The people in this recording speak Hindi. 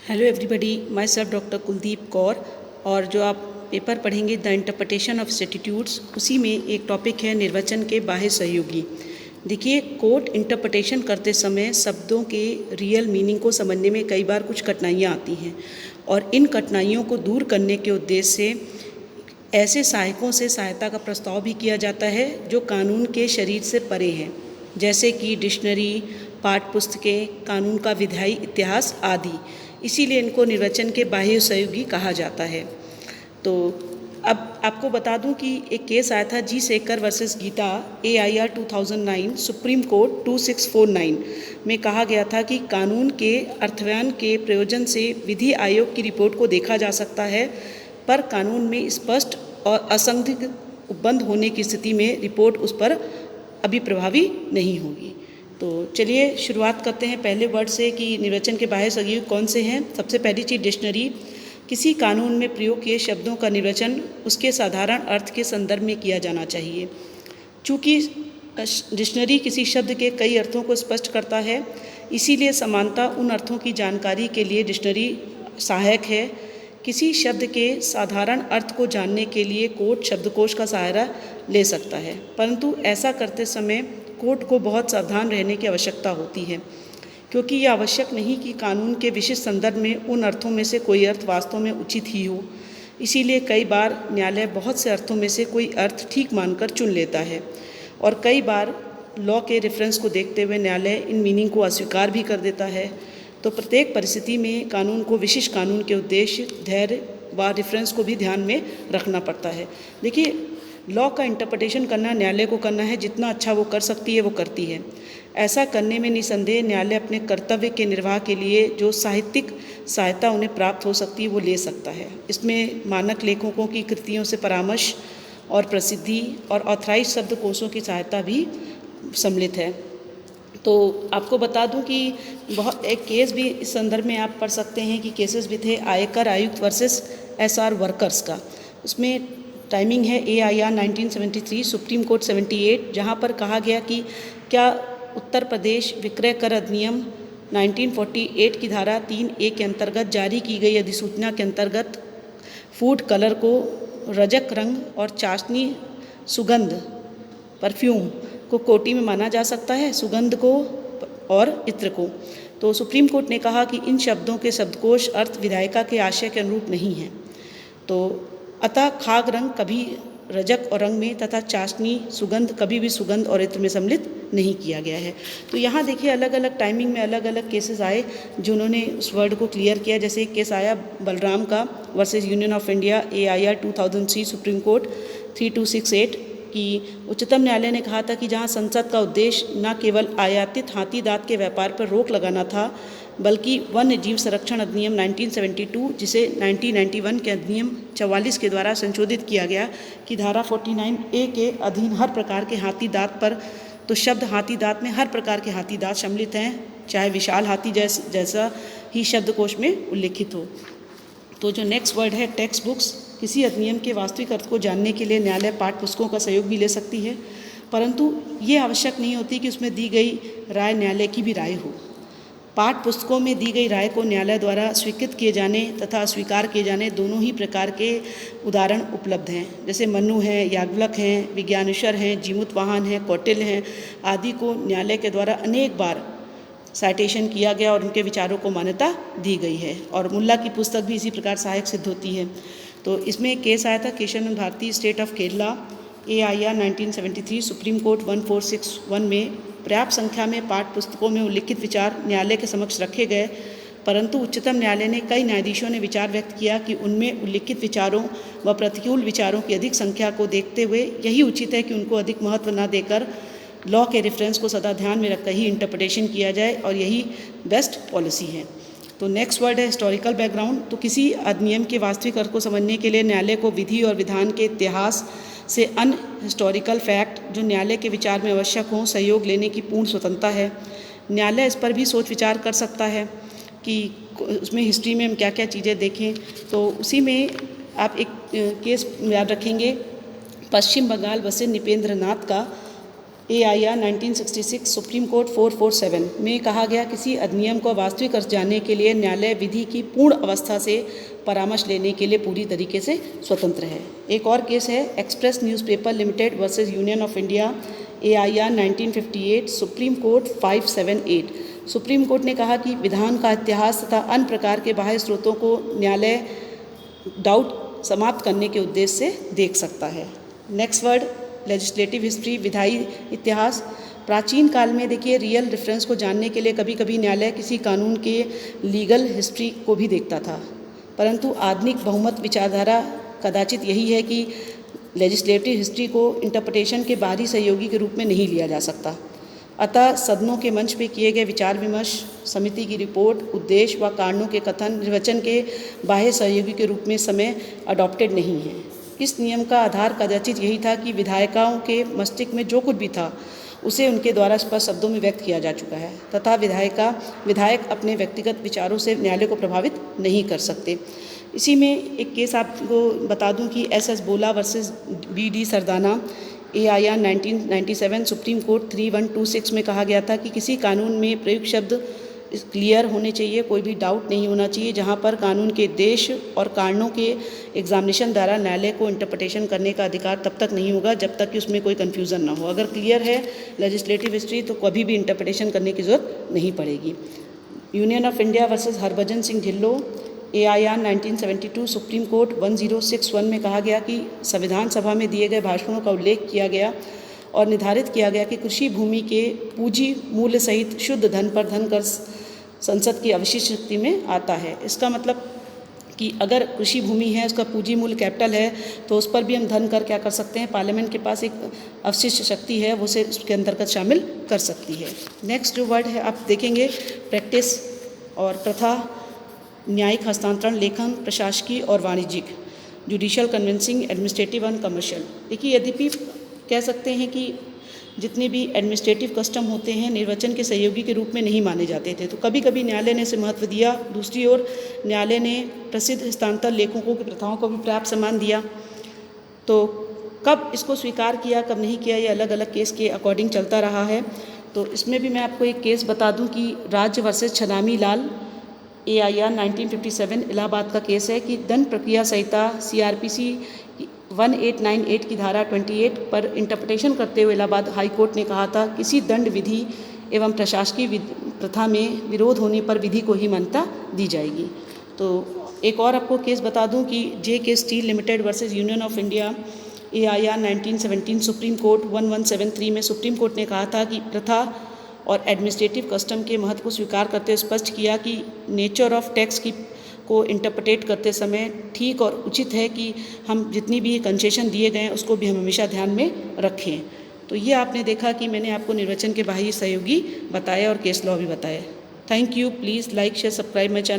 Hello everybody, my self doctor Kuldeep Kaur. और जो आप पेपर पढ़ेंगे द इंटरप्रिटेशन ऑफ स्टैट्यूट्स, उसी में एक टॉपिक है निर्वचन के बाह्य सहयोगी। देखिए, कोर्ट इंटरप्रिटेशन करते समय शब्दों के रियल मीनिंग को समझने में कई बार कुछ कठिनाइयाँ आती हैं और इन कठिनाइयों को दूर करने के उद्देश्य से ऐसे सहायकों से सहायता का प्रस्ताव भी किया जाता है जो कानून के शरीर से परे हैं, जैसे कि डिक्शनरी, पाठ्य पुस्तकें, कानून का विधायी इतिहास आदि। इसीलिए इनको निर्वचन के बाह्य सहयोगी कहा जाता है। तो अब आपको बता दूं कि एक केस आया था G Shekhar versus Geeta AIR 2009 supreme court 2649 में कहा गया था कि कानून के अर्थव्यन के प्रयोजन से विधि आयोग की रिपोर्ट को देखा जा सकता है, पर कानून में स्पष्ट और असंदिग्ध उपबंध होने की स्थिति में रिपोर्ट उस पर अभी प्रभावी नहीं होगी। तो चलिए शुरुआत करते हैं पहले वर्ड से कि निर्वचन के बाह्य सहयोगी कौन से हैं। सबसे पहली चीज़ डिक्शनरी। किसी कानून में प्रयोग किए शब्दों का निर्वचन उसके साधारण अर्थ के संदर्भ में किया जाना चाहिए। चूँकि डिक्शनरी किसी शब्द के कई अर्थों को स्पष्ट करता है, इसीलिए समानता उन अर्थों की जानकारी के लिए डिक्शनरी सहायक है। किसी शब्द के साधारण अर्थ को जानने के लिए कोर्ट शब्दकोश का सहारा ले सकता है, परंतु ऐसा करते समय कोर्ट को बहुत सावधान रहने की आवश्यकता होती है, क्योंकि यह आवश्यक नहीं कि कानून के विशिष्ट संदर्भ में उन अर्थों में से कोई अर्थ वास्तव में उचित ही हो। इसीलिए कई बार न्यायालय बहुत से अर्थों में से कोई अर्थ ठीक मानकर चुन लेता है और कई बार लॉ के रेफरेंस को देखते हुए न्यायालय इन मीनिंग को अस्वीकार भी कर देता है। तो प्रत्येक परिस्थिति में कानून को विशिष्ट कानून के उद्देश्य, धैर्य व रेफरेंस को भी ध्यान में रखना पड़ता है। देखिए, लॉ का इंटरप्रिटेशन करना न्यायालय को करना है, जितना अच्छा वो कर सकती है वो करती है। ऐसा करने में निसंदेह न्यायालय अपने कर्तव्य के निर्वाह के लिए जो साहित्यिक सहायता उन्हें प्राप्त हो सकती है वो ले सकता है। इसमें मानक लेखकों की कृतियों से परामर्श और प्रसिद्धि और ऑथराइज शब्दकोशों की सहायता भी सम्मिलित है। तो आपको बता दूं कि बहुत एक केस भी इस संदर्भ में आप पढ़ सकते हैं कि केसेस भी थे आयकर आयुक्त वर्सेस SR वर्कर्स का। उसमें टाइमिंग है AIR 1973 सुप्रीम कोर्ट 78, जहां पर कहा गया कि क्या उत्तर प्रदेश विक्रय कर अधिनियम 1948 की धारा 3A के अंतर्गत जारी की गई अधिसूचना के अंतर्गत फूड कलर को रजक रंग और चाशनी सुगंध परफ्यूम को कोटि में माना जा सकता है, सुगंध को और इत्र को। तो सुप्रीम कोर्ट ने कहा कि इन शब्दों के शब्दकोश अर्थ विधायिका के आशय के अनुरूप नहीं है। तो अतः खाग रंग कभी रजक और रंग में तथा चाशनी सुगंध कभी भी सुगंध और इत्र में सम्मिलित नहीं किया गया है। तो यहाँ देखिए अलग अलग टाइमिंग में अलग अलग केसेस आए जिन्होंने उस वर्ड को क्लियर किया। जैसे एक केस आया बलराम का versus union of India AIR 2003 supreme court 3268 कि उच्चतम न्यायालय ने कहा था कि जहाँ संसद का उद्देश्य न केवल आयातित हाथी दांत के व्यापार पर रोक लगाना था, बल्कि वन्य जीव संरक्षण अधिनियम 1972, जिसे 1991 के अधिनियम 44 के द्वारा संशोधित किया गया कि धारा 49A के अधीन हर प्रकार के हाथी दांत पर, तो शब्द हाथी दांत में हर प्रकार के हाथी दांत सम्मिलित हैं, चाहे विशाल हाथी जैसा ही शब्दकोश में उल्लेखित हो। तो जो नेक्स्ट वर्ड है टेक्स्ट बुक्स। किसी अधिनियम के वास्तविक अर्थ को जानने के लिए न्यायालय पाठ्य पुस्तकों का सहयोग भी ले सकती है, परंतु ये आवश्यक नहीं होती कि उसमें दी गई राय न्यायालय की भी राय हो। पाठ्य पुस्तकों में दी गई राय को न्यायालय द्वारा स्वीकृत किए जाने तथा अस्वीकार किए जाने दोनों ही प्रकार के उदाहरण उपलब्ध हैं। जैसे मनु हैं, याज्ञवल्क्य हैं, विज्ञानेश्वर हैं, जीमूतवाहन हैं, कौटिल्य हैं आदि को न्यायालय के द्वारा अनेक बार साइटेशन किया गया और उनके विचारों को मान्यता दी गई है। और मुल्ला की पुस्तक भी इसी प्रकार सहायक सिद्ध होती है। तो इसमें एक केस आया था Kesavananda Bharati state of Kerala AIR 1973 supreme court 1461 में पर्याप्त संख्या में पाठ्य पुस्तकों में उल्लिखित विचार न्यायालय के समक्ष रखे गए, परंतु उच्चतम न्यायालय ने कई न्यायाधीशों ने विचार व्यक्त किया कि उनमें उल्लिखित विचारों व प्रतिकूल विचारों की अधिक संख्या को देखते हुए यही उचित है कि उनको अधिक महत्व न देकर लॉ के रेफरेंस को सदा ध्यान में रखकर ही इंटरप्रिटेशन किया जाए और यही बेस्ट पॉलिसी है। तो नेक्स्ट वर्ड है हिस्टोरिकल बैकग्राउंड। तो किसी अधिनियम के वास्तविक अर्थ को समझने के लिए न्यायालय को विधि और विधान के इतिहास से अन्य हिस्टोरिकल फैक्ट जो न्यायालय के विचार में आवश्यक हों सहयोग लेने की पूर्ण स्वतंत्रता है। न्यायालय इस पर भी सोच विचार कर सकता है कि उसमें हिस्ट्री में हम क्या क्या चीज़ें देखें। तो उसी में आप एक केस याद रखेंगे पश्चिम बंगाल वर्सेस नृपेंद्र नाथ का AIR 1966 सुप्रीम कोर्ट 447 में कहा गया किसी अधिनियम को वास्तविक अर्थ जानने के लिए न्यायालय विधि की पूर्ण अवस्था से परामर्श लेने के लिए पूरी तरीके से स्वतंत्र है। एक और केस है express newspaper limited versus union of India AIR 1958 supreme court 578। Supreme court ने कहा कि विधान का इतिहास तथा अन्य प्रकार के बाह्य स्रोतों को न्यायालय डाउट समाप्त करने के उद्देश्य से देख सकता है। नेक्स्ट वर्ड लेजिस्लेटिव हिस्ट्री, विधायी इतिहास। प्राचीन काल में देखिए रियल रेफरेंस को जानने के लिए कभी कभी न्यायालय किसी कानून के लीगल हिस्ट्री को भी देखता था, परंतु आधुनिक बहुमत विचारधारा कदाचित यही है कि लेजिस्लेटिव हिस्ट्री को इंटरप्रिटेशन के बाहरी सहयोगी के रूप में नहीं लिया जा सकता। अतः सदनों के मंच पे किए गए विचार विमर्श, समिति की रिपोर्ट, उद्देश्य व कारणों के कथन निर्वचन के बाह्य सहयोगी के रूप में समय अडॉप्टेड नहीं है। इस नियम का आधार कदाचित यही था कि विधायकों के मस्तिष्क में जो कुछ भी था उसे उनके द्वारा स्पष्ट शब्दों में व्यक्त किया जा चुका है तथा विधायक अपने व्यक्तिगत विचारों से न्यायालय को प्रभावित नहीं कर सकते। इसी में एक केस आपको बता दूं कि SS बोला versus BD Sardana AIR 1997 supreme court 3126 में कहा गया था कि किसी कानून में प्रयुक्त शब्द क्लियर होने चाहिए, कोई भी डाउट नहीं होना चाहिए, जहां पर कानून के उद्देश्य और कारणों के एग्जामिनेशन द्वारा न्यायालय को इंटरप्रिटेशन करने का अधिकार तब तक नहीं होगा जब तक कि उसमें कोई कन्फ्यूज़न ना हो। अगर क्लियर है लेजिस्लेटिव हिस्ट्री तो कभी भी इंटरप्रिटेशन करने की ज़रूरत नहीं पड़ेगी। Union of India versus Harbhajan Singh Dhillon AIR 1972 supreme court 1061 में कहा गया कि संविधान सभा में दिए गए भाषणों का उल्लेख किया गया और निर्धारित किया गया कि कृषि भूमि के पूंजी मूल्य सहित शुद्ध धन पर धन कर संसद की अवशिष्ट शक्ति में आता है। इसका मतलब कि अगर कृषि भूमि है, उसका पूंजी मूल्य कैपिटल है, तो उस पर भी हम धन कर क्या कर सकते हैं, पार्लियामेंट के पास एक अवशिष्ट शक्ति है, वो उसे उसके अंतर्गत शामिल कर सकती है। नेक्स्ट जो वर्ड है आप देखेंगे प्रैक्टिस और प्रथा, न्यायिक हस्तांतरण, लेखन, प्रशासकीय और वाणिज्यिक, judicial convincing, administrative and commercial. देखिए यद्यपि कह सकते हैं कि जितने भी एडमिनिस्ट्रेटिव कस्टम होते हैं निर्वाचन के सहयोगी के रूप में नहीं माने जाते थे, तो कभी कभी न्यायालय ने इसे महत्व दिया। दूसरी ओर न्यायालय ने प्रसिद्ध हस्तांतरण लेखकों की प्रथाओं को भी पर्याप्त सम्मान दिया। तो कब इसको स्वीकार किया कब नहीं किया, ये अलग अलग केस के अकॉर्डिंग चलता रहा है। तो इसमें भी मैं आपको एक केस बता दूं कि राज्य वर्सेस छदामी लाल AIR 1957 इलाहाबाद का केस है कि दंड प्रक्रिया संहिता CRPC 1898 की धारा 28 पर इंटरप्रिटेशन करते हुए इलाहाबाद हाई कोर्ट ने कहा था किसी दंड विधि एवं प्रशासकीय प्रथा में विरोध होने पर विधि को ही मान्यता दी जाएगी। तो एक और आपको केस बता दूं कि JK steel limited versus union of India AIR 1917 supreme court 1173 में सुप्रीम कोर्ट ने कहा था कि प्रथा और एडमिनिस्ट्रेटिव कस्टम के महत्व को स्वीकार करते हुए स्पष्ट किया कि नेचर ऑफ टैक्स को इंटरप्रेट करते समय ठीक और उचित है कि हम जितनी भी कंसेशन दिए गए हैं उसको भी हम हमेशा ध्यान में रखें। तो ये आपने देखा कि मैंने आपको निर्वाचन के बाह्य सहयोगी बताया और केस लॉ भी बताया। Thank you. Please like share subscribe my channel.